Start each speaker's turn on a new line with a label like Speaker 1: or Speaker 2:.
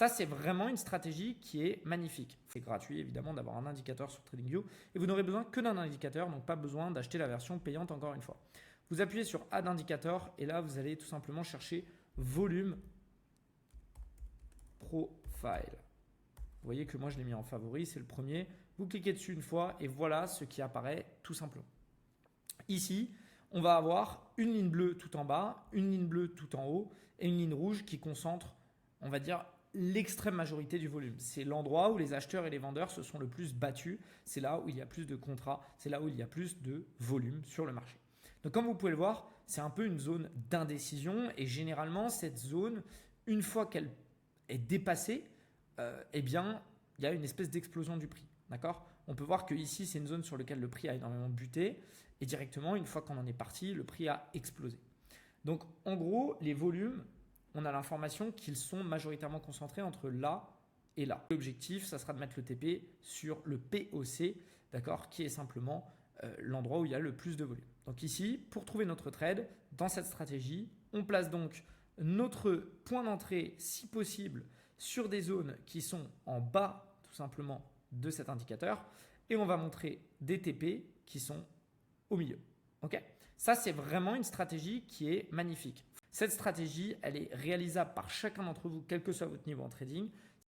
Speaker 1: Ça, c'est vraiment une stratégie qui est magnifique. C'est gratuit, évidemment, d'avoir un indicateur sur TradingView. Et vous n'aurez besoin que d'un indicateur, donc pas besoin d'acheter la version payante encore une fois. Vous appuyez sur Add indicateur et là, vous allez tout simplement chercher volume profile. Vous voyez que moi, je l'ai mis en favori, c'est le premier. Vous cliquez dessus une fois et voilà ce qui apparaît tout simplement. Ici, on va avoir une ligne bleue tout en bas, une ligne bleue tout en haut et une ligne rouge qui concentre, on va dire, l'extrême majorité du volume. C'est l'endroit où les acheteurs et les vendeurs se sont le plus battus. C'est là où il y a plus de contrats, c'est là où il y a plus de volume sur le marché. Donc comme vous pouvez le voir, c'est un peu une zone d'indécision et généralement cette zone, une fois qu'elle est dépassée, eh bien, il y a une espèce d'explosion du prix. D'accord ? On peut voir que ici, c'est une zone sur laquelle le prix a énormément buté et directement, une fois qu'on en est parti, le prix a explosé. Donc, en gros, les volumes, on a l'information qu'ils sont majoritairement concentrés entre là et là. L'objectif, ça sera de mettre le TP sur le POC, d'accord, qui est simplement l'endroit où il y a le plus de volume. Donc ici, pour trouver notre trade, dans cette stratégie, on place donc notre point d'entrée, si possible, sur des zones qui sont en bas, tout simplement, de cet indicateur. Et on va montrer des TP qui sont au milieu. Okay ? Ça, c'est vraiment une stratégie qui est magnifique. Cette stratégie, elle est réalisable par chacun d'entre vous, quel que soit votre niveau en trading.